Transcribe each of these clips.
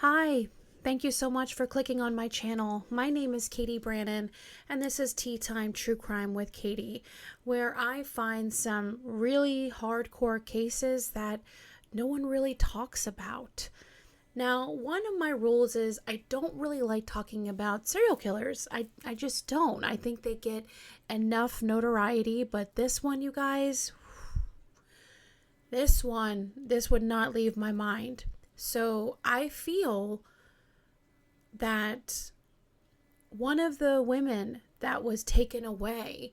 Hi, thank you so much for clicking on my channel. My name is Catie Brannon, and this is Tea Time True Crime with Catie, where I find some really hardcore cases that no one really talks about. Now, one of my rules is I don't really like talking about serial killers. I just don't. I think they get enough notoriety, but this one, you guys, this would not leave my mind. So I feel that one of the women that was taken away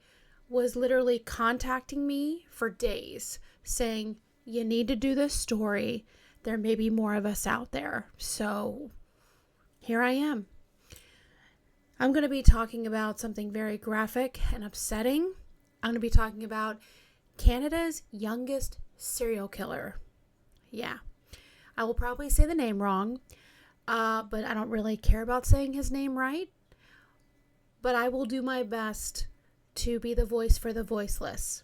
was literally contacting me for days saying, you need to do this story. There may be more of us out there. So here I am. I'm going to be talking about something very graphic and upsetting. I'm going to be talking about Canada's youngest serial killer. Yeah. I will probably say the name wrong, but I don't really care about saying his name right. But I will do my best to be the voice for the voiceless.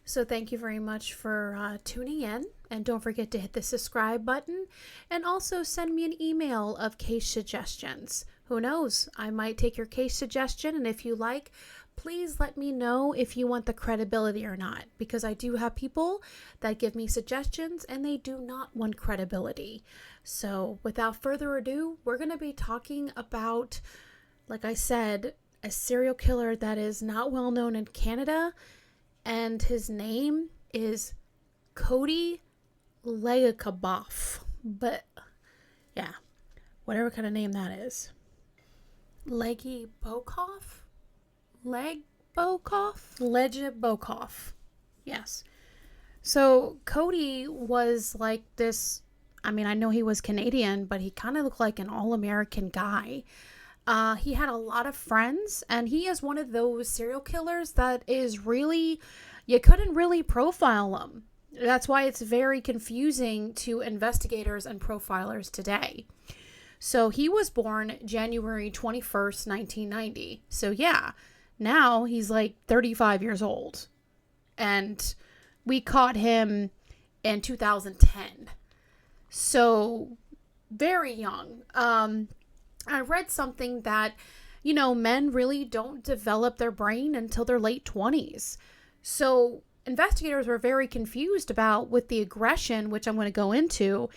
So thank you very much for tuning in. And don't forget to hit the subscribe button. And also send me an email of case suggestions. Who knows? I might take your case suggestion. And if you like, please let me know if you want the credibility or not. Because I do have people that give me suggestions and they do not want credibility. So without further ado, we're going to be talking about, like I said, a serial killer that is not well known in Canada. And his name is Catie Legkaboff. But yeah, whatever kind of name that is. Legkaboff? Legkaboff. Yes. So Catie was like this, I mean, I know he was Canadian, but he kind of looked like an all-American guy. He had a lot of friends, and he is one of those serial killers that is really, you couldn't really profile him. That's why it's very confusing to investigators and profilers today. So he was born January 21st, 1990. So yeah, now he's like 35 years old. And we caught him in 2010. So very young. I read something that, men really don't develop their brain until their late 20s. So investigators were very confused about with the aggression, which I'm going to go into.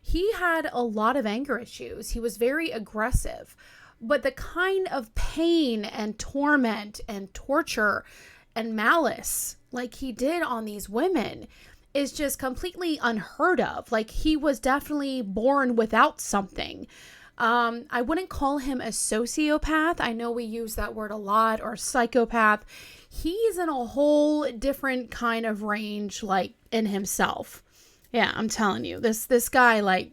He had a lot of anger issues. He was very aggressive. But the kind of pain and torment and torture and malice like he did on these women is just completely unheard of. Like, he was definitely born without something. I wouldn't call him a sociopath. I know we use that word a lot, or psychopath. He's in a whole different kind of range, like, in himself. Yeah, I'm telling you, this guy, like,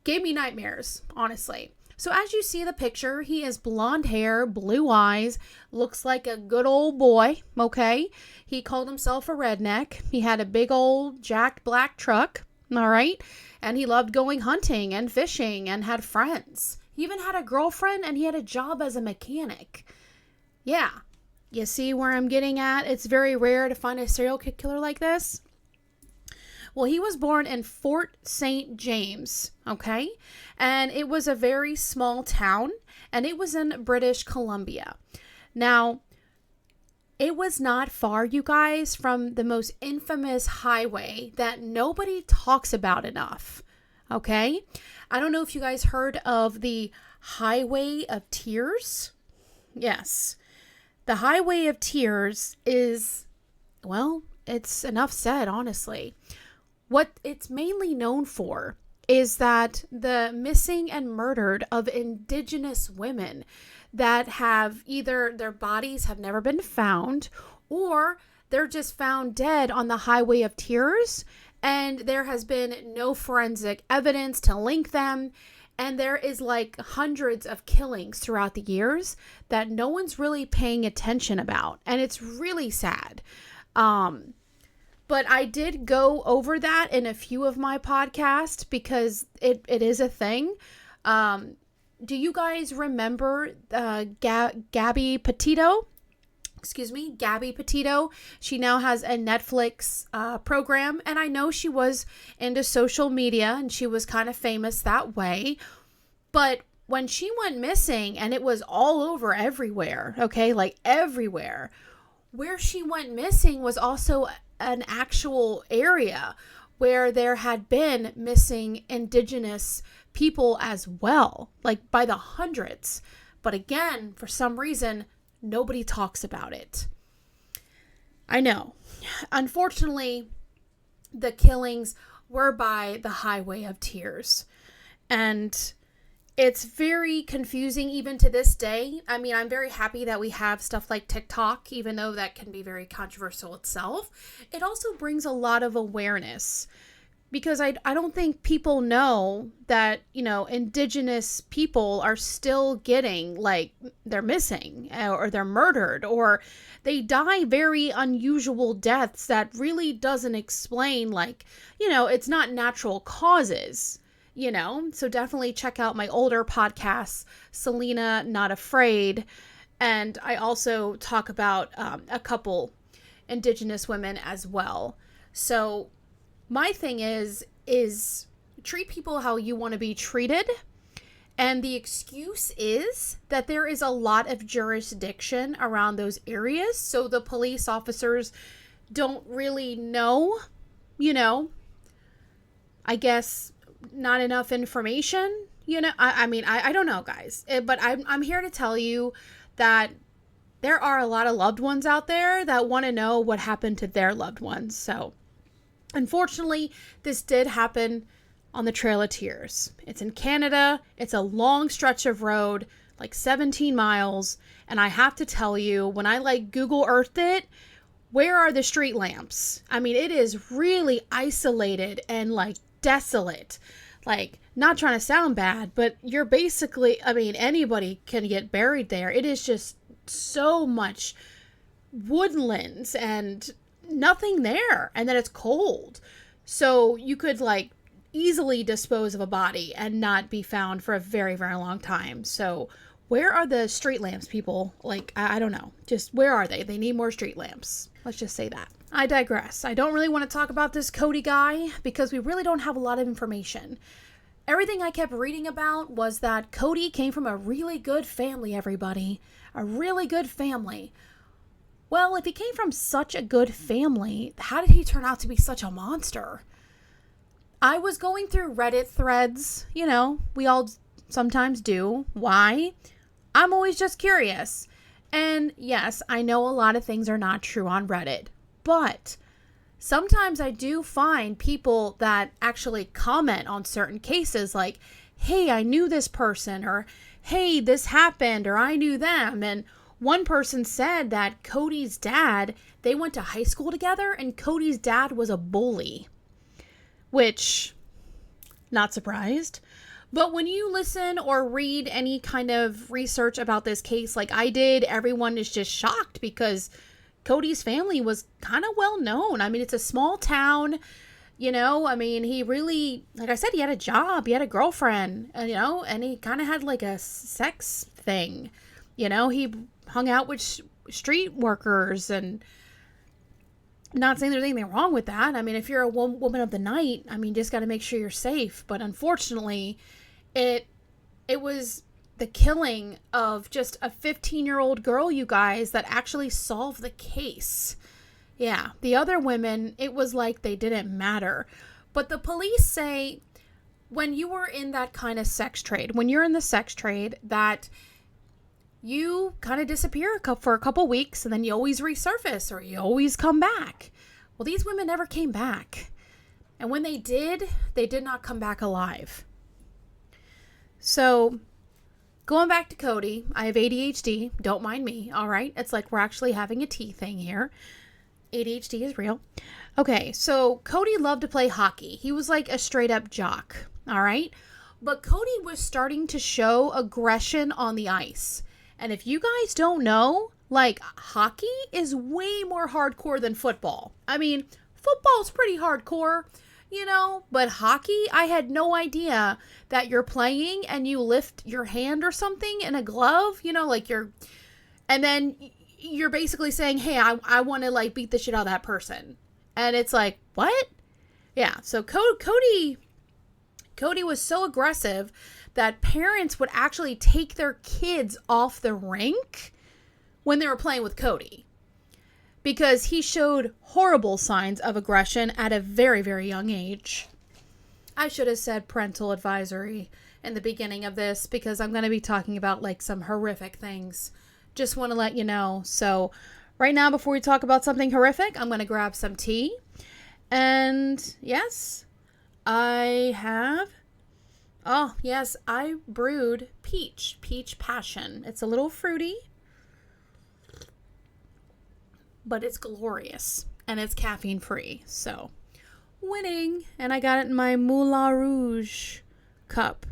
gave me nightmares, honestly. So as you see the picture, he has blonde hair, blue eyes, looks like a good old boy, okay? He called himself a redneck. He had a big old jacked black truck, all right? And he loved going hunting and fishing and had friends. He even had a girlfriend, and he had a job as a mechanic. Yeah, you see where I'm getting at? It's very rare to find a serial killer like this. Well, he was born in Fort St. James, okay? And it was a very small town, and it was in British Columbia. Now, it was not far, you guys, from the most infamous highway that nobody talks about enough, okay? I don't know if you guys heard of the Highway of Tears. Yes. The Highway of Tears is, well, it's enough said, honestly. What it's mainly known for is that the missing and murdered of Indigenous women that have either their bodies have never been found, or they're just found dead on the Highway of Tears, and there has been no forensic evidence to link them. And there is like hundreds of killings throughout the years that no one's really paying attention about. And it's really sad. But I did go over that in a few of my podcasts because it is a thing. Do you guys remember Gabby Petito? Gabby Petito. She now has a Netflix program, and I know she was into social media and she was kind of famous that way. But when she went missing, and it was all over everywhere, okay, like everywhere, where she went missing was also an actual area where there had been missing indigenous people as well, like by the hundreds. But again, for some reason, nobody talks about it. I know. Unfortunately, the killings were by the highway of tears. And it's very confusing even to this day. I mean, I'm very happy that we have stuff like TikTok, even though that can be very controversial itself. It also brings a lot of awareness, because I don't think people know that, indigenous people are still getting, like, they're missing or they're murdered or they die very unusual deaths that really doesn't explain, like, it's not natural causes, So definitely check out my older podcasts, Selena Not Afraid. And I also talk about a couple indigenous women as well. So my thing is treat people how you want to be treated. And the excuse is that there is a lot of jurisdiction around those areas. So the police officers don't really know, I guess not enough information, I don't know, guys. But I'm here to tell you that there are a lot of loved ones out there that want to know what happened to their loved ones. So unfortunately, this did happen on the Trail of Tears. It's in Canada. It's a long stretch of road, like 17 miles. And I have to tell you, when I Google Earthed it, where are the street lamps? I mean, it is really isolated and desolate. Not trying to sound bad, but you're basically, anybody can get buried there. It is just so much woodlands and nothing there, and then it's cold, so you could easily dispose of a body and not be found for a very, very long time. So where are the street lamps, people? I don't know, just where are they need more street lamps. Let's just say that. I digress. I don't really want to talk about this Catie guy because we really don't have a lot of information. Everything I kept reading about was that Catie came from a really good family, everybody, a really good family. Well, if he came from such a good family, how did he turn out to be such a monster? I was going through Reddit threads, we all sometimes do. Why? I'm always just curious. And yes, I know a lot of things are not true on Reddit, but sometimes I do find people that actually comment on certain cases like, hey, I knew this person, or hey, this happened, or I knew them. And one person said that Cotie's dad, they went to high school together, and Cotie's dad was a bully. Which, not surprised. But when you listen or read any kind of research about this case like I did, everyone is just shocked because Cotie's family was kind of well known. It's a small town, he really, like I said, he had a job, he had a girlfriend, and he kind of had a sex thing. He hung out with street workers, and not saying there's anything wrong with that. If you're a woman of the night, just got to make sure you're safe. But unfortunately, it was the killing of just a 15-year-old girl, you guys, that actually solved the case. Yeah, the other women, it was like they didn't matter. But the police say when you were in that kind of sex trade, when you're in the sex trade, that you kind of disappear for a couple weeks and then you always resurface or you always come back. Well, these women never came back. And when they did not come back alive. So going back to Catie, I have ADHD. Don't mind me. All right. It's like we're actually having a tea thing here. ADHD is real. Okay. So Catie loved to play hockey. He was like a straight up jock. All right. But Catie was starting to show aggression on the ice. And if you guys don't know, hockey is way more hardcore than football. Football's pretty hardcore, but hockey, I had no idea that you're playing and you lift your hand or something in a glove, and then you're basically saying, hey, I want to like beat the shit out of that person. And it's like, what? Yeah. So Cody was so aggressive that parents would actually take their kids off the rink when they were playing with Cody, because he showed horrible signs of aggression at a very, very young age. I should have said parental advisory in the beginning of this, because I'm going to be talking about like some horrific things. Just want to let you know. So right now, before we talk about something horrific, I'm going to grab some tea. And yes, I brewed peach passion. It's a little fruity, but it's glorious and it's caffeine free. So winning. And I got it in my Moulin Rouge cup,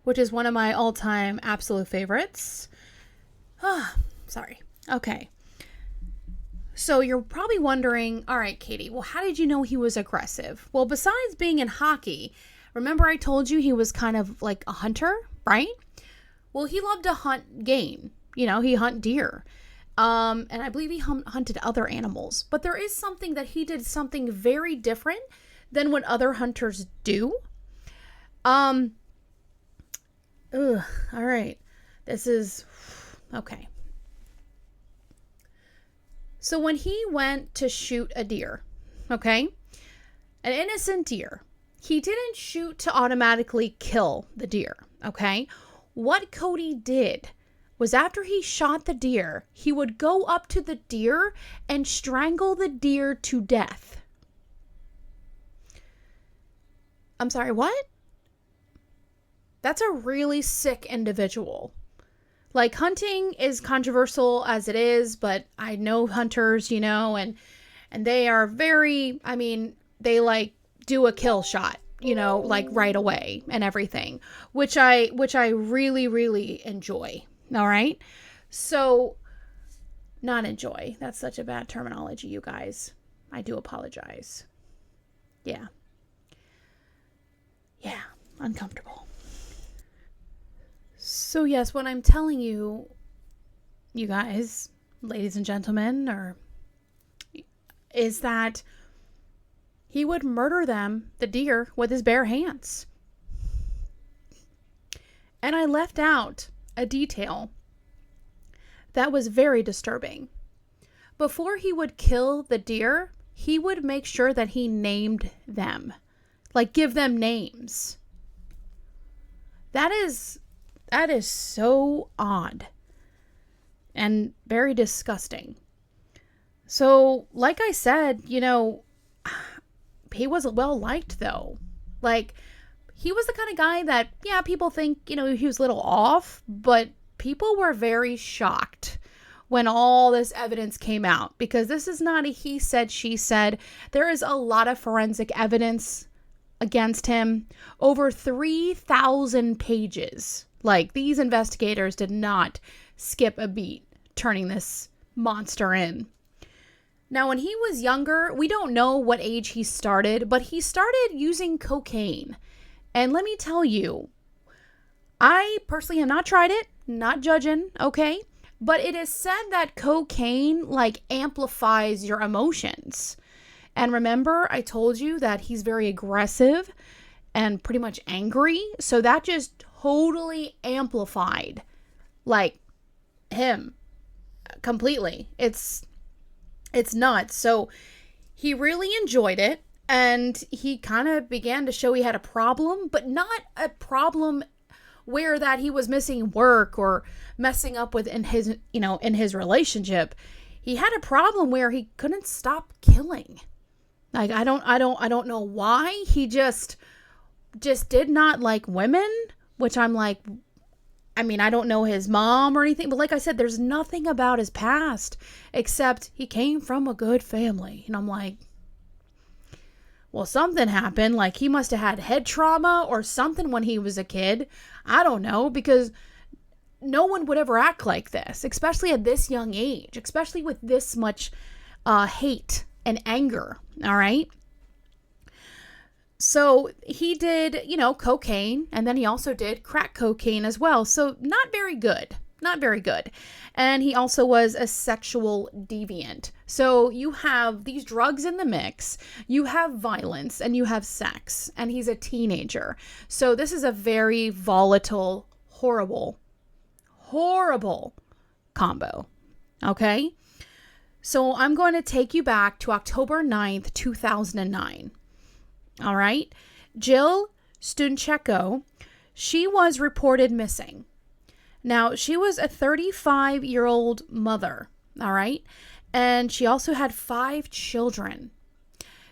which is one of my all-time absolute favorites. Sorry. Okay. So you're probably wondering, all right, Catie, well, how did you know he was aggressive? Well, besides being in hockey, remember I told you he was kind of like a hunter, right? Well, he loved to hunt game. You know, he hunt deer. And I believe he hunted other animals. But there is something that he did something very different than what other hunters do. All right. This is okay. So when he went to shoot a deer, okay, an innocent deer, he didn't shoot to automatically kill the deer, okay? What Cody did was, after he shot the deer, he would go up to the deer and strangle the deer to death. I'm sorry, what? That's a really sick individual. Like, hunting is controversial as it is, but I know hunters, you know, and they are very, I mean, they like do a kill shot, you know, like right away and everything, which I really, really enjoy. All right. So not enjoy. That's such a bad terminology, you guys. I do apologize. Yeah. Yeah. Uncomfortable. So yes, what I'm telling you, you guys, ladies and gentlemen, is that he would murder them, the deer, with his bare hands. And I left out a detail that was very disturbing. Before he would kill the deer, he would make sure that he named them, like give them names. That is so odd and very disgusting. So, like I said, you know, he was well liked though. Like, he was the kind of guy that, yeah, people think, you know, he was a little off, but people were very shocked when all this evidence came out, because this is not a he said, she said. There is a lot of forensic evidence against him. Over 3,000 pages. Like, these investigators did not skip a beat turning this monster in. Now, when he was younger, we don't know what age he started, but he started using cocaine. And let me tell you, I personally have not tried it, not judging, okay? But it is said that cocaine, like, amplifies your emotions. And remember, I told you that he's very aggressive and pretty much angry. So that just totally amplified, like, him completely. It's nuts. So he really enjoyed it, and he kind of began to show he had a problem, but not a problem where that he was missing work or messing up with in his relationship. He had a problem where he couldn't stop killing. Like, I don't know why. He just did not like women, which I'm like, I mean, I don't know his mom or anything, but like I said, there's nothing about his past except he came from a good family. And I'm like, well, something happened. Like, he must have had head trauma or something when he was a kid. I don't know, because no one would ever act like this, especially at this young age, especially with this much hate and anger. All right. So he did, cocaine, and then he also did crack cocaine as well. So not very good. not very good. And he also was a sexual deviant. So you have these drugs in the mix, you have violence, and you have sex, and he's a teenager. So this is a very volatile, horrible combo. Okay? So I'm going to take you back to October 9th, 2009. All right? Jill Stuncheko, she was reported missing. Now, she was a 35-year-old mother, all right? And she also had 5 children.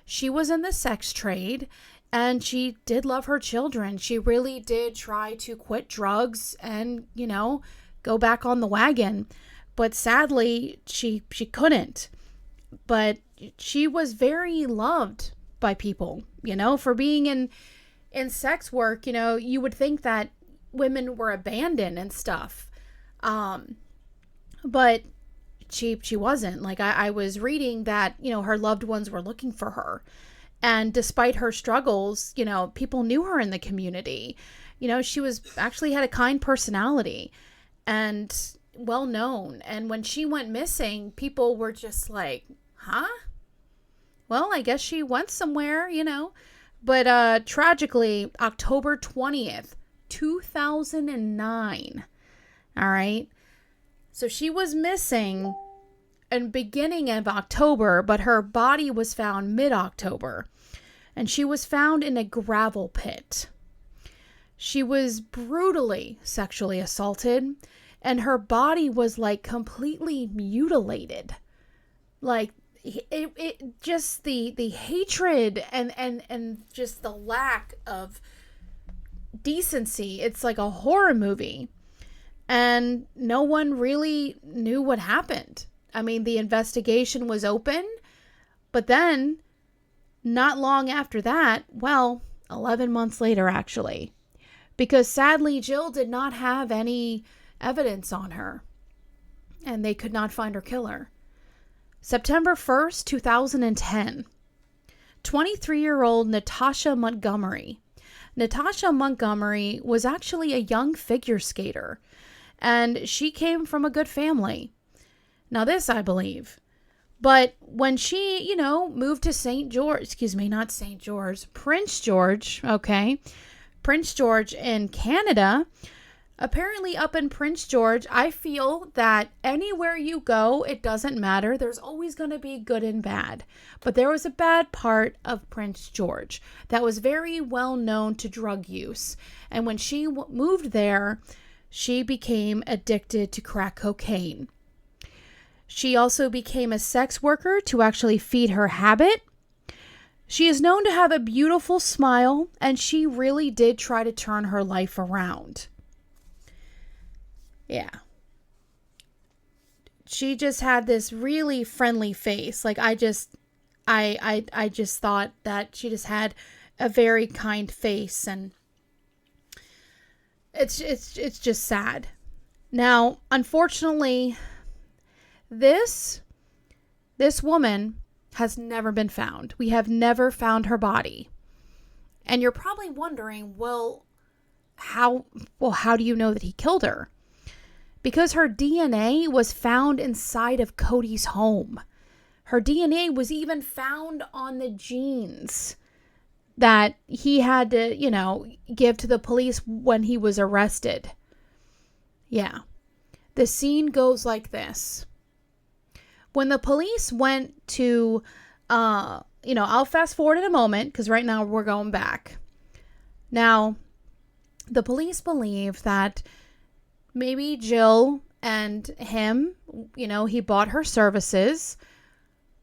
She was in the sex trade, and she did love her children. She really did try to quit drugs and, go back on the wagon. But sadly, she couldn't. But she was very loved by people, for being in sex work. You would think that women were abandoned and stuff. But she wasn't. Like I was reading that, her loved ones were looking for her. And despite her struggles, people knew her in the community. She was actually had a kind personality and well known. And when she went missing, people were just like, huh? Well, I guess she went somewhere, But tragically, October 20th, 2009. All right. So she was missing in beginning of October, but her body was found mid-October. And she was found in a gravel pit. She was brutally sexually assaulted, and her body was like completely mutilated. Like it just the hatred and just the lack of decency. It's like a horror movie. And no one really knew what happened. I mean, the investigation was open, but then not long after that, 11 months later, actually, because sadly, Jill did not have any evidence on her and they could not find her killer. September 1st, 2010, 23-year-old Natasha Montgomery. Natasha Montgomery was actually a young figure skater, and she came from a good family. Now this I believe. But when she, moved to Prince George, okay? Prince George in Canada. Apparently up in Prince George, I feel that anywhere you go, it doesn't matter. There's always going to be good and bad. But there was a bad part of Prince George that was very well known to drug use. And when she moved there, she became addicted to crack cocaine. She also became a sex worker to actually feed her habit. She is known to have a beautiful smile, and she really did try to turn her life around. Yeah. She just had this really friendly face. Like I just thought that she just had a very kind face, and it's just sad. Now, unfortunately, this woman has never been found. We have never found her body. And you're probably wondering, how do you know that he killed her? Because her DNA was found inside of Cody's home. Her DNA was even found on the jeans that he had to, give to the police when he was arrested. Yeah. The scene goes like this. When the police went to, I'll fast forward in a moment because right now we're going back. Now, the police believe that maybe Jill and him, he bought her services,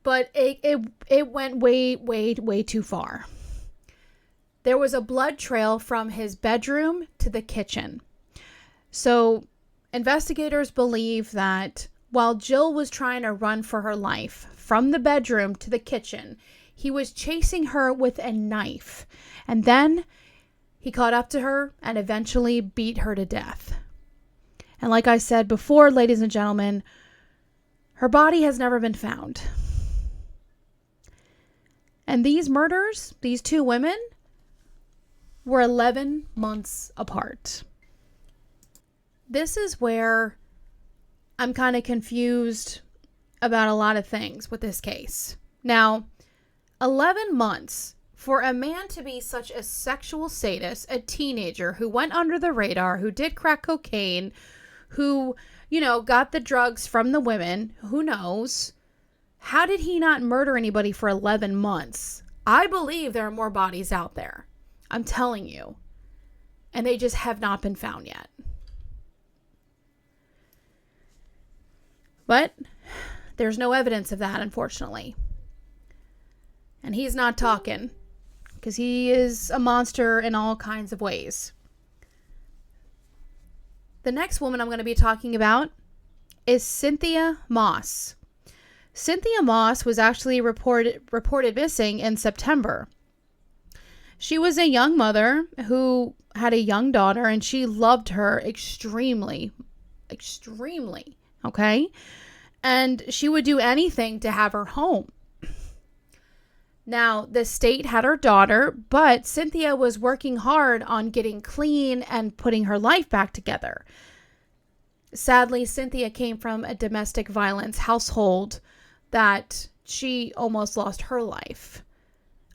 but it went way too far. There was a blood trail from his bedroom to the kitchen. So investigators believe that while Jill was trying to run for her life from the bedroom to the kitchen, he was chasing her with a knife. And then he caught up to her and eventually beat her to death. And like I said before, ladies and gentlemen, her body has never been found. And these murders, these 2 women, were 11 months apart. This is where I'm kind of confused about a lot of things with this case. Now, 11 months for a man to be such a sexual sadist, a teenager who went under the radar, who did crack cocaine, who, got the drugs from the women, who knows? How did he not murder anybody for 11 months? I believe there are more bodies out there. I'm telling you. And they just have not been found yet. But there's no evidence of that, unfortunately. And he's not talking because he is a monster in all kinds of ways. The next woman I'm going to be talking about is Cynthia Moss. Cynthia Moss was actually reported missing in September. She was a young mother who had a young daughter, and she loved her extremely, okay? And she would do anything to have her home. Now, the state had her daughter, but Cynthia was working hard on getting clean and putting her life back together. Sadly, Cynthia came from a domestic violence household that she almost lost her life.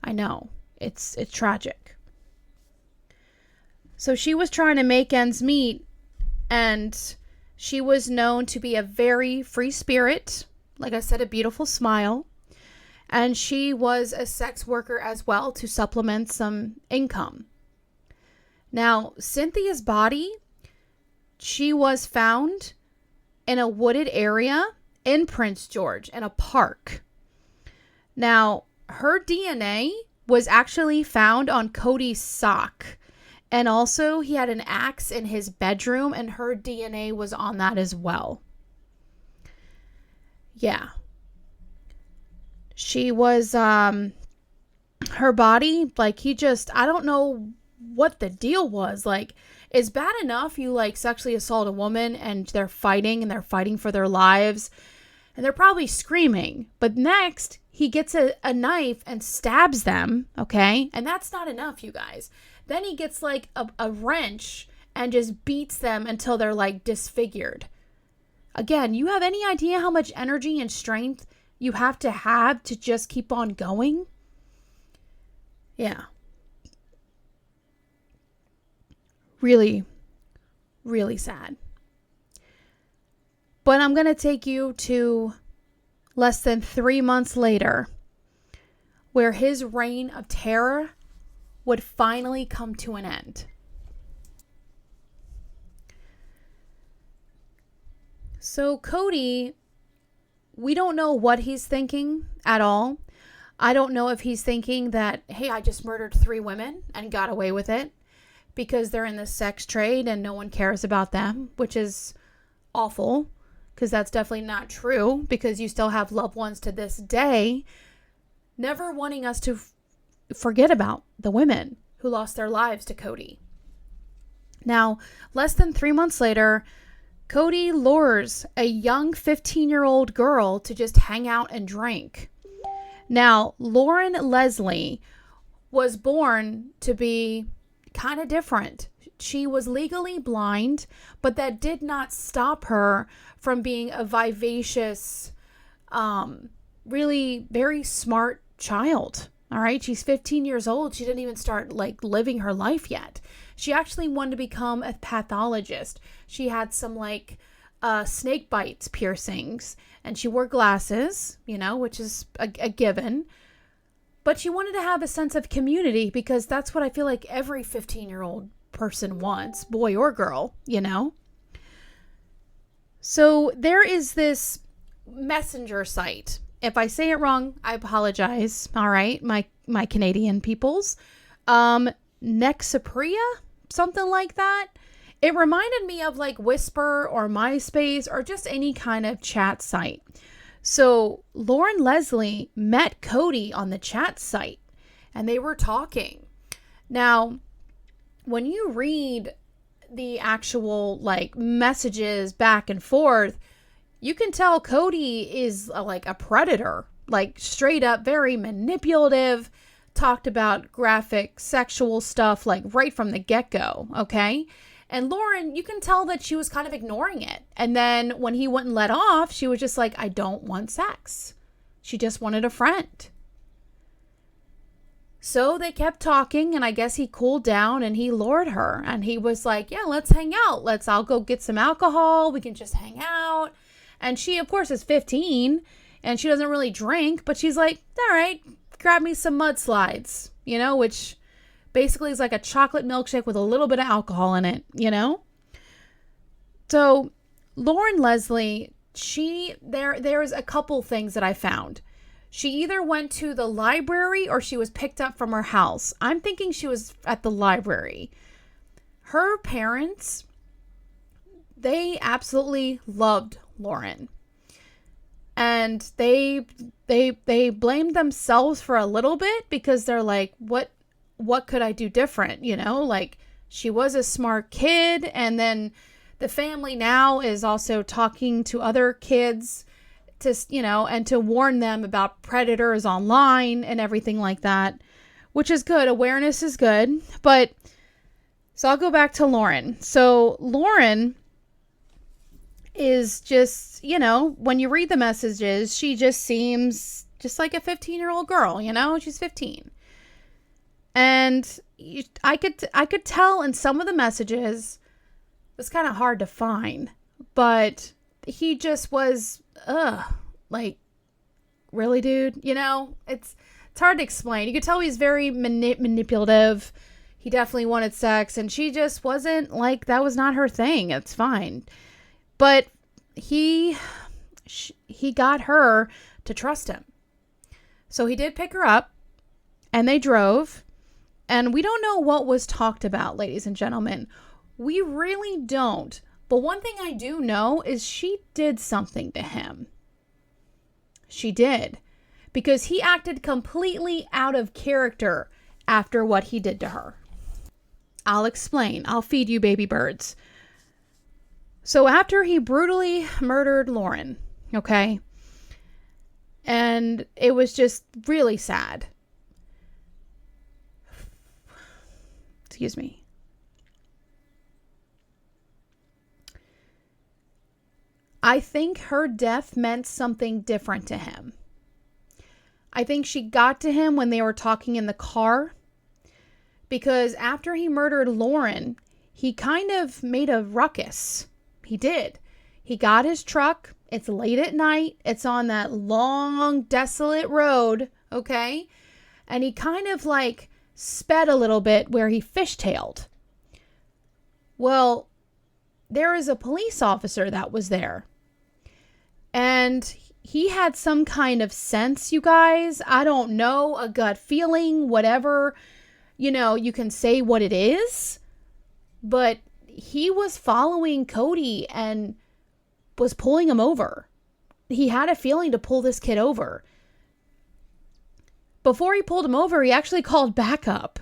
I know, it's tragic. So she was trying to make ends meet, and she was known to be a very free spirit, like I said, a beautiful smile. And she was a sex worker as well to supplement some income. Now, Cynthia's body, she was found in a wooded area in Prince George, in a park. Now, her DNA was actually found on Cody's sock. And also, he had an axe in his bedroom, and her DNA was on that as well. Yeah. She was, her body, like, I don't know what the deal was. Like, it's bad enough you, sexually assault a woman and they're fighting for their lives, and they're probably screaming. But next, he gets a knife and stabs them, okay? And that's not enough, you guys. Then he gets, a wrench and just beats them until they're, disfigured. Again, you have any idea how much energy and strength you have to just keep on going? Yeah. Really, really sad. But I'm going to take you to less than 3 months later, where his reign of terror would finally come to an end. So Cody, we don't know what he's thinking at all. I don't know if he's thinking that, hey, I just murdered 3 women and got away with it because they're in the sex trade and no one cares about them, which is awful, because that's definitely not true, because you still have loved ones to this day never wanting us to forget about the women who lost their lives to Cody. Now, less than 3 months later, Cody lures a young 15-year-old girl to just hang out and drink. Now, Lauren Leslie was born to be kind of different. She was legally blind, but that did not stop her from being a vivacious, really very smart child. All right. She's 15 years old. She didn't even start living her life yet. She actually wanted to become a pathologist. She had some snake bites piercings, and she wore glasses, which is a given. But she wanted to have a sense of community, because that's what I feel like every 15-year-old person wants, boy or girl, So there is this messenger site. If I say it wrong, I apologize. All right, my Canadian peoples. Nexapria, something like that. It reminded me of Whisper or MySpace or just any kind of chat site. So Lauren Leslie met Cody on the chat site, and they were talking. Now, when you read the actual messages back and forth, you can tell Cody is a predator, straight up very manipulative, talked about graphic sexual stuff right from the get-go, okay? And Lauren, you can tell that she was kind of ignoring it. And then when he wouldn't let off, she was just like, I don't want sex. She just wanted a friend. So they kept talking, and I guess he cooled down and he lured her. And he was like, yeah, let's hang out. I'll go get some alcohol. We can just hang out. And she, of course, is 15 and she doesn't really drink, but she's like, all right, grab me some mudslides, which basically is like a chocolate milkshake with a little bit of alcohol in it, So Lauren Leslie, there's a couple things that I found. She either went to the library or she was picked up from her house. I'm thinking she was at the library. Her parents, they absolutely loved Lauren. And they blamed themselves for a little bit because they're like, what could I do different? Like, she was a smart kid, and then the family now is also talking to other kids to, and to warn them about predators online and everything like that, which is good. Awareness is good. But so I'll go back to Lauren. So Lauren is just, when you read the messages, she just seems just like a 15-year-old girl, she's 15. And I could tell in some of the messages, it's kind of hard to find, but he just was, like, really, dude? It's hard to explain. You could tell he's very manipulative. He definitely wanted sex, and she just wasn't, like, that was not her thing. It's fine. But he got her to trust him. So he did pick her up, and they drove, and we don't know what was talked about, ladies and gentlemen. We really don't. But one thing I do know is she did something to him. She did. Because he acted completely out of character after what he did to her. I'll explain. I'll feed you baby birds. So after he brutally murdered Lauren, okay? And it was just really sad. Excuse me. I think her death meant something different to him. I think she got to him when they were talking in the car. Because after he murdered Lauren, he kind of made a ruckus. He did. He got his truck. It's late at night. It's on that long, desolate road, okay? And he kind of like sped a little bit where he fishtailed. Well, there is a police officer that was there. And he had some kind of sense, you guys. I don't know, a gut feeling, whatever. You can say what it is. But he was following Catie and was pulling him over. He had a feeling to pull this kid over. Before he pulled him over, he actually called backup.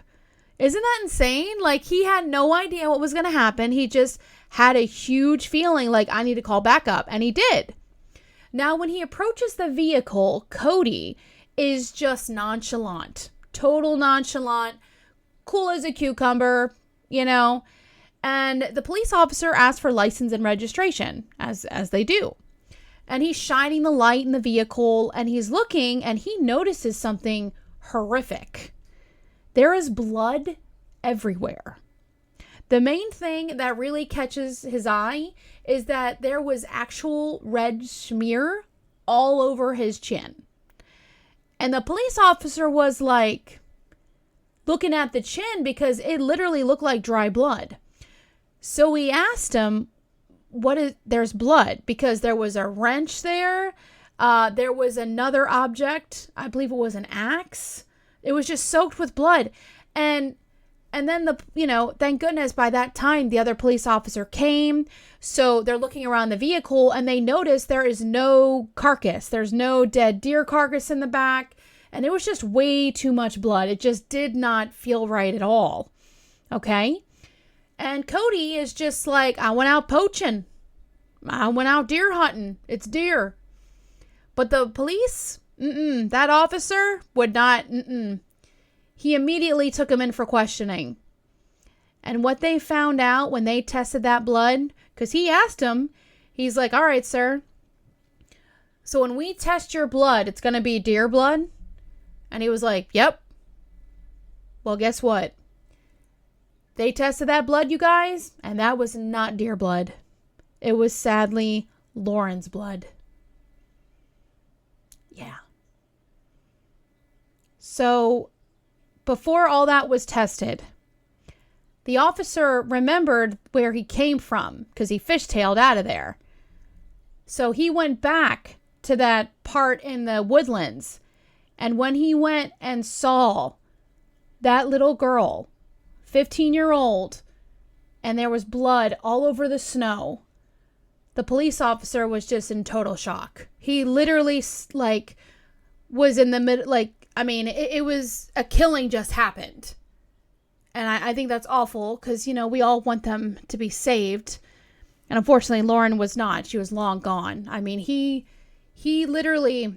Isn't that insane? Like, he had no idea what was going to happen. He just had a huge feeling like, I need to call backup. And he did. Now, when he approaches the vehicle, Catie is just nonchalant. Total nonchalant. Cool as a cucumber, And the police officer asks for license and registration, as they do. And he's shining the light in the vehicle, and he's looking, and he notices something horrific. There is blood everywhere. The main thing that really catches his eye is that there was actual red smear all over his chin. And the police officer was like looking at the chin because it literally looked like dry blood. So he asked him, there's blood, because there was a wrench there. There was another object. I believe it was an axe. It was just soaked with blood. And then thank goodness by that time, the other police officer came. So they're looking around the vehicle and they notice there is no carcass. There's no dead deer carcass in the back. And it was just way too much blood. It just did not feel right at all. Okay. And Catie is just like, I went out poaching. I went out deer hunting. It's deer. But the police, that officer would not, He immediately took him in for questioning. And what they found out when they tested that blood, because he asked him, he's like, all right, sir, so when we test your blood, it's going to be deer blood? And he was like, yep. Well, guess what? They tested that blood, you guys, and that was not deer blood. It was sadly Lauren's blood. Yeah. So before all that was tested, the officer remembered where he came from because he fishtailed out of there. So he went back to that part in the woodlands. And when he went and saw that little girl, 15-year-old, and there was blood all over the snow, the police officer was just in total shock. He literally, like, was in the middle, like, I mean, it was a killing just happened. And I think that's awful because, you know, we all want them to be saved. And unfortunately, Lauren was not. She was long gone. I mean, he literally,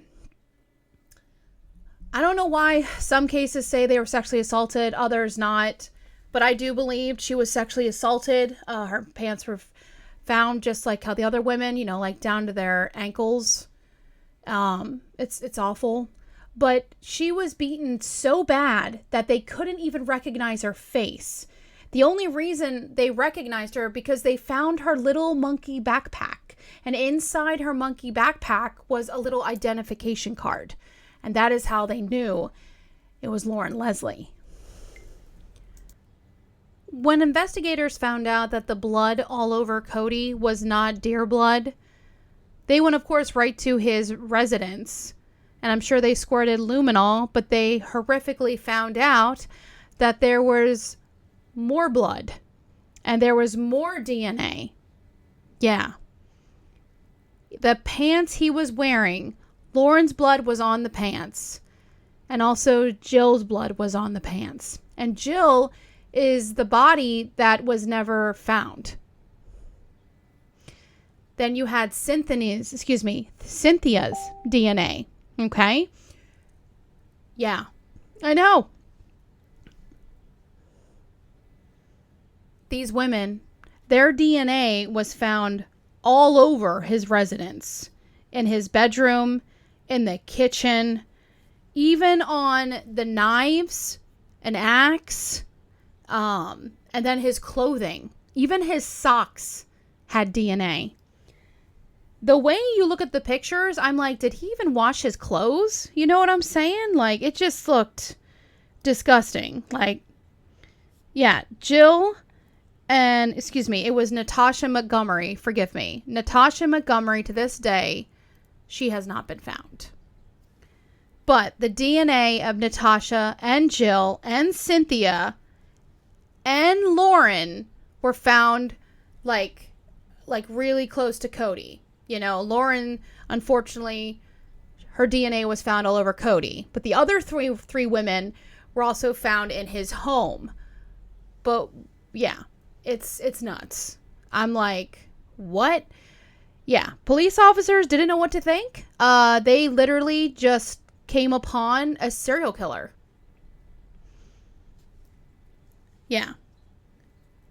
I don't know why some cases say they were sexually assaulted, others not. But I do believe she was sexually assaulted. Her pants were found just like how the other women, you know, like down to their ankles. It's awful. But she was beaten so bad that they couldn't even recognize her face. The only reason they recognized her because they found her little monkey backpack. And inside her monkey backpack was a little identification card. And that is how they knew it was Lauren Leslie. When investigators found out that the blood all over Catie was not deer blood, they went, of course, right to his residence. And I'm sure they squirted luminol, but they horrifically found out that there was more blood and there was more DNA. Yeah. The pants he was wearing, Lauren's blood was on the pants. And also Jill's blood was on the pants. And Jill is the body that was never found. Then you had Cynthia's DNA. Okay? Yeah. I know. These women, their DNA was found all over his residence. In his bedroom, in the kitchen, even on the knives, an axe, and then his clothing. Even his socks had DNA. The way you look at the pictures, I'm like, did he even wash his clothes? You know what I'm saying? Like, it just looked disgusting. Like, yeah, Jill and, it was Natasha Montgomery. Forgive me. Natasha Montgomery, to this day, she has not been found. But the DNA of Natasha and Jill and Cynthia and Lauren were found, like really close to Catie. You know, Lauren, unfortunately, her DNA was found all over Catie. But the other three women were also found in his home. But, yeah, it's nuts. I'm like, what? Yeah, police officers didn't know what to think. They literally just came upon a serial killer. Yeah.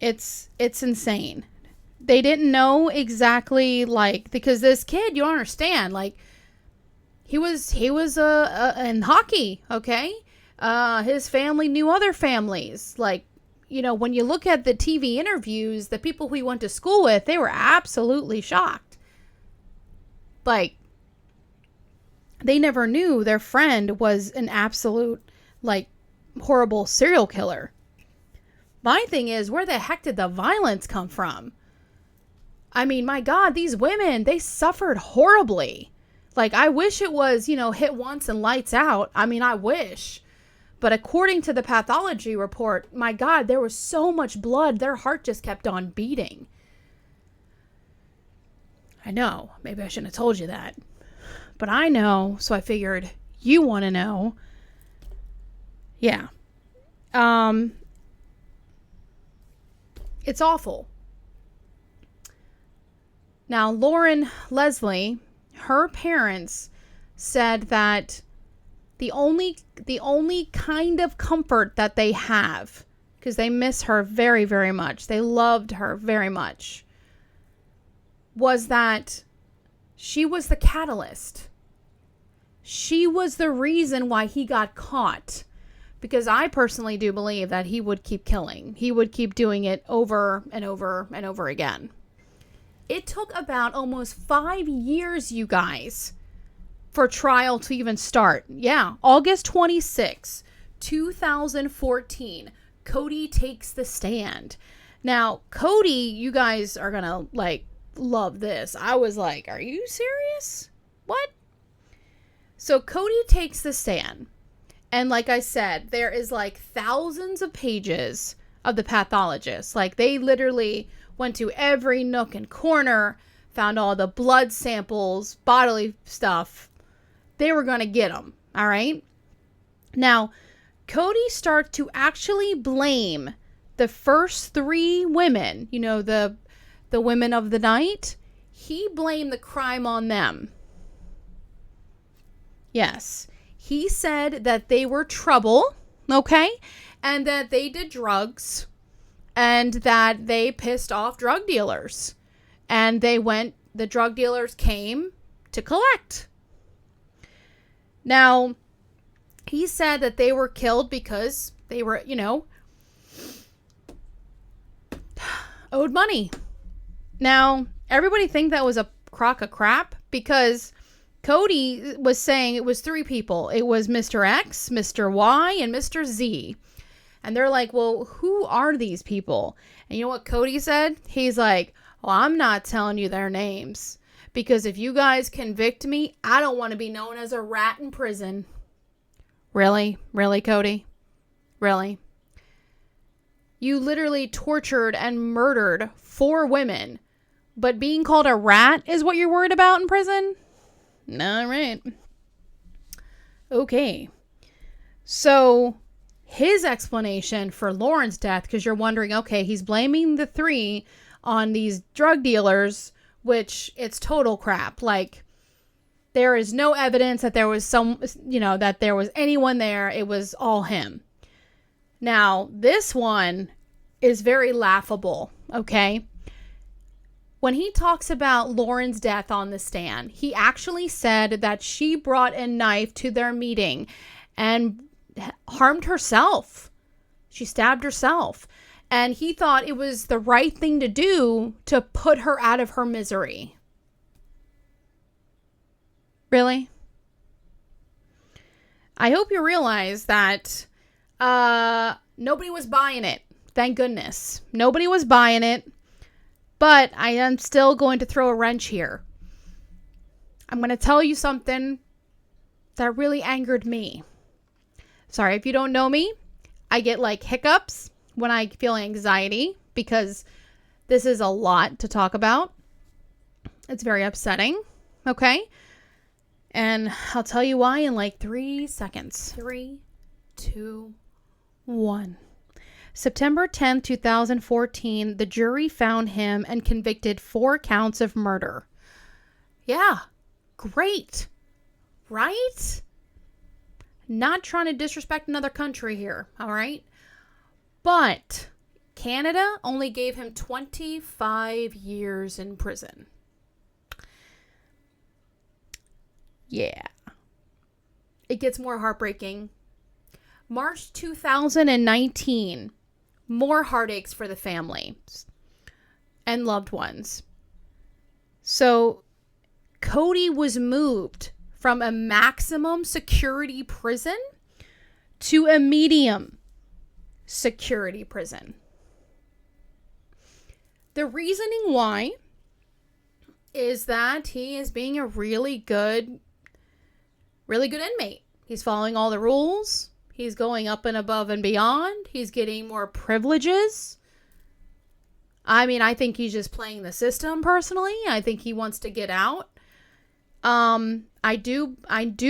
It's insane. They didn't know exactly, like, because this kid, you don't understand, like, he was in hockey, okay? His family knew other families. Like, you know, when you look at the TV interviews, the people who he went to school with, they were absolutely shocked. Like, they never knew their friend was an absolute, like, horrible serial killer. My thing is, where the heck did the violence come from? I mean, my God, these women, they suffered horribly. Like, I wish it was, you know, hit once and lights out. I mean, I wish. But according to the pathology report, my God, there was so much blood, their heart just kept on beating. I know. Maybe I shouldn't have told you that. But I know, so I figured you want to know. Yeah. It's awful. Now, Lauren Leslie, her parents said that the only kind of comfort that they have, because they miss her very, very much. They loved her very much. Was that she was the catalyst. She was the reason why he got caught. Because I personally do believe that he would keep killing. He would keep doing it over and over and over again. It took about almost 5 years, you guys, for trial to even start. Yeah, August 26, 2014, Catie takes the stand. Now, Catie, you guys are going to like love this. I was like, are you serious? What? So Catie takes the stand. And like I said, there is like thousands of pages of the pathologist. Like they literally went to every nook and corner, found all the blood samples, bodily stuff. They were going to get them. All right. Now, Catie starts to actually blame the first 3 women, you know, the women of the night. He blamed the crime on them. Yes. He said that they were trouble, okay? And that they did drugs and that they pissed off drug dealers. And the drug dealers came to collect. Now, he said that they were killed because they were, you know, owed money. Now, everybody think that was a crock of crap because Catie was saying it was 3 people. It was Mr. X, Mr. Y, and Mr. Z. And they're like, well, who are these people? And you know what Catie said? He's like, well, I'm not telling you their names. Because if you guys convict me, I don't want to be known as a rat in prison. Really? Really, Catie? Really? You literally tortured and murdered 4 women. But being called a rat is what you're worried about in prison? All right. Okay. So his explanation for Lauren's death, because you're wondering, okay, he's blaming the 3 on these drug dealers, which it's total crap. Like, there is no evidence that there was that there was anyone there. It was all him. Now, this one is very laughable, okay? When he talks about Lauren's death on the stand, he actually said that she brought a knife to their meeting and harmed herself. She stabbed herself. And he thought it was the right thing to do to put her out of her misery. Really? I hope you realize that nobody was buying it. Thank goodness. Nobody was buying it. But I am still going to throw a wrench here. I'm going to tell you something that really angered me. Sorry, if you don't know me, I get like hiccups when I feel anxiety because this is a lot to talk about. It's very upsetting. Okay? And I'll tell you why in like 3 seconds. 3, 2, 1. September 10th, 2014, the jury found him and convicted 4 counts of murder. Yeah, great, right? Not trying to disrespect another country here, all right? But Canada only gave him 25 years in prison. Yeah. It gets more heartbreaking. March 2019. More heartaches for the family and loved ones. So Catie was moved from a maximum security prison to a medium security prison. The reasoning why is that he is being a really good inmate. He's following all the rules. He's going up and above and beyond. He's getting more privileges. I mean, I think he's just playing the system personally. I think he wants to get out. I do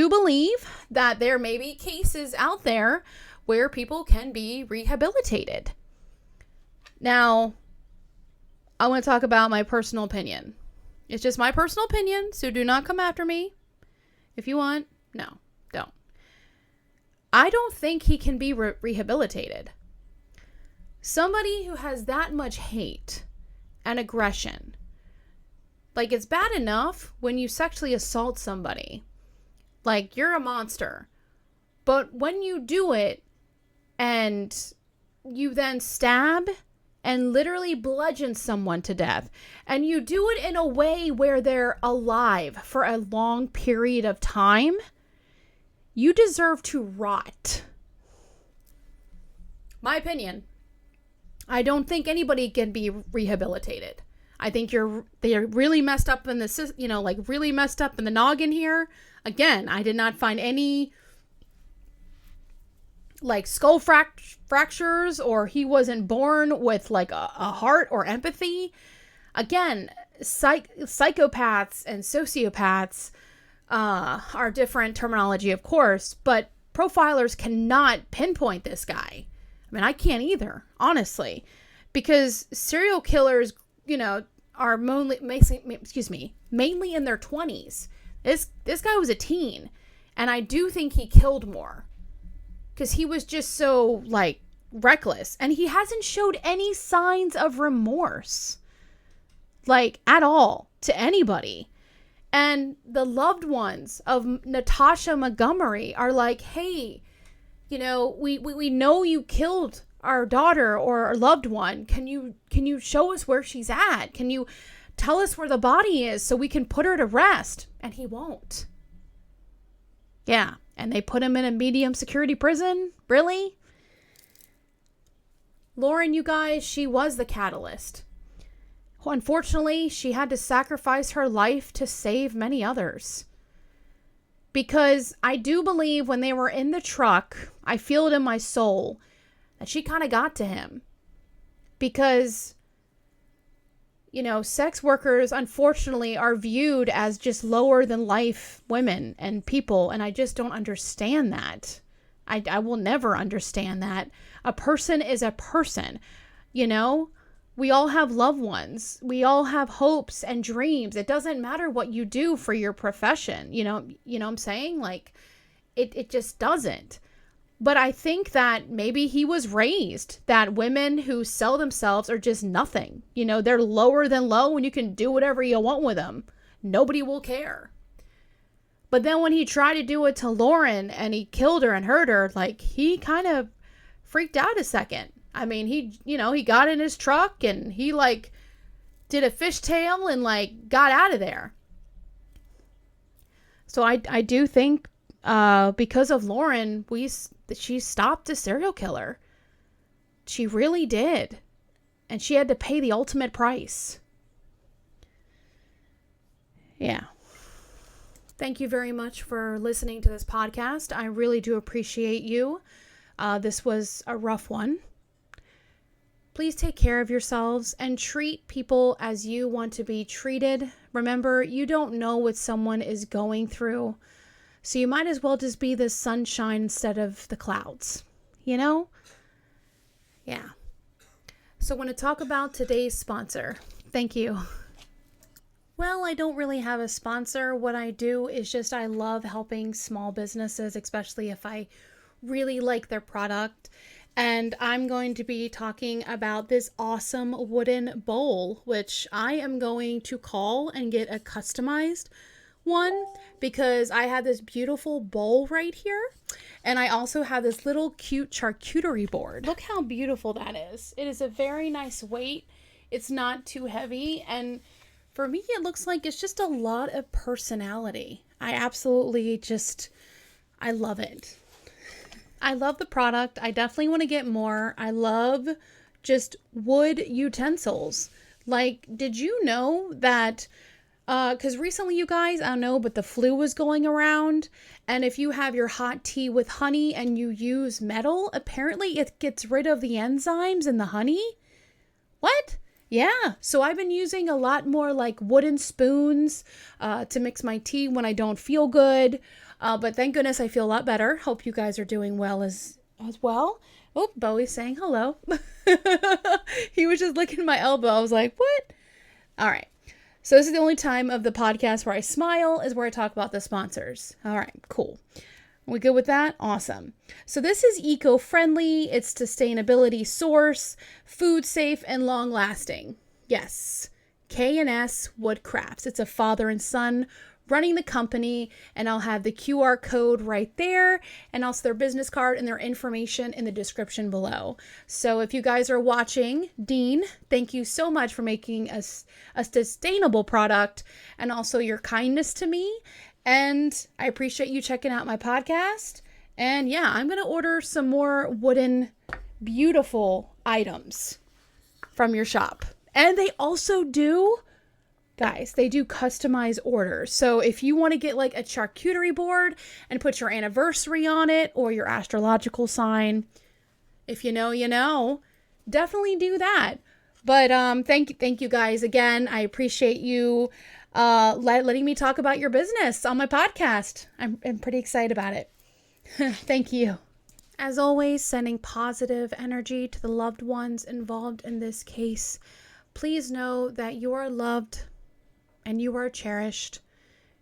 believe that there may be cases out there where people can be rehabilitated. Now, I want to talk about my personal opinion. It's just my personal opinion, so do not come after me. If you want, no, don't. I don't think he can be rehabilitated. Somebody who has that much hate and aggression. Like, it's bad enough when you sexually assault somebody. Like, you're a monster. But when you do it and you then stab and literally bludgeon someone to death, and you do it in a way where they're alive for a long period of time, you deserve to rot. My opinion. I don't think anybody can be rehabilitated. I think they're really messed up in the, really messed up in the noggin here. Again, I did not find any like skull fractures, or he wasn't born with like a heart or empathy. Again, psychopaths and sociopaths are different terminology, of course, but profilers cannot pinpoint this guy. I mean, I can't either, honestly, because serial killers, are mainly in their 20s. This guy was a teen, and I do think he killed more because he was just so like reckless, and he hasn't showed any signs of remorse, like at all, to anybody. And the loved ones of Natasha Montgomery are like, hey, we know you killed our daughter or our loved one. Can you show us where she's at? Can you tell us where the body is so we can put her to rest? And he won't. Yeah. And they put him in a medium security prison? Really? Lauren, you guys, she was the catalyst. Unfortunately, she had to sacrifice her life to save many others. Because I do believe when they were in the truck, I feel it in my soul that she kind of got to him. Because, sex workers, unfortunately, are viewed as just lower than life women and people. And I just don't understand that. I will never understand that. A person is a person, We all have loved ones. We all have hopes and dreams. It doesn't matter what you do for your profession. You know what I'm saying? Like, it just doesn't. But I think that maybe he was raised that women who sell themselves are just nothing. They're lower than low, and you can do whatever you want with them. Nobody will care. But then when he tried to do it to Lauren and he killed her and hurt her, like, he kind of freaked out a second. I mean, he got in his truck and he like did a fishtail and like got out of there. So I do think because of Lauren, she stopped a serial killer. She really did. And she had to pay the ultimate price. Yeah. Thank you very much for listening to this podcast. I really do appreciate you. This was a rough one. Please take care of yourselves and treat people as you want to be treated. Remember, you don't know what someone is going through. So you might as well just be the sunshine instead of the clouds. Yeah. So I want to talk about today's sponsor. Thank you. Well, I don't really have a sponsor. What I do is just I love helping small businesses, especially if I really like their product. And I'm going to be talking about this awesome wooden bowl, which I am going to call and get a customized one because I have this beautiful bowl right here. And I also have this little cute charcuterie board. Look how beautiful that is. It is a very nice weight. It's not too heavy. And for me, it looks like it's just a lot of personality. I love it. I love the product. I definitely want to get more. I love just wood utensils. Like, did you know that, because recently, you guys, I don't know, but the flu was going around. And if you have your hot tea with honey and you use metal, apparently it gets rid of the enzymes in the honey. What? Yeah. So I've been using a lot more like wooden spoons to mix my tea when I don't feel good. But thank goodness I feel a lot better. Hope you guys are doing well as well. Oh, Bowie's saying hello. He was just licking my elbow. I was like, what? All right. So this is the only time of the podcast where I smile is where I talk about the sponsors. All right, cool. We good with that? Awesome. So this is eco-friendly, it's sustainability source, food safe, and long-lasting. Yes, K&S Woodcrafts. It's a father and son running the company, and I'll have the QR code right there, and also their business card and their information in the description below. So if you guys are watching, Dean, thank you so much for making a sustainable product and also your kindness to me. And I appreciate you checking out my podcast. And yeah, I'm going to order some more wooden, beautiful items from your shop. And they also do, guys, they do customized orders. So if you want to get like a charcuterie board and put your anniversary on it or your astrological sign, if you know, you know, definitely do that. But thank you guys again. I appreciate you letting me talk about your business on my podcast. I'm pretty excited about it. Thank you. As always, sending positive energy to the loved ones involved in this case. Please know that you are loved and you are cherished.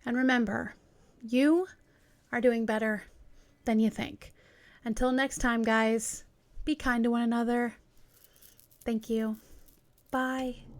And remember, you are doing better than you think. Until next time, guys, be kind to one another. Thank you. Bye.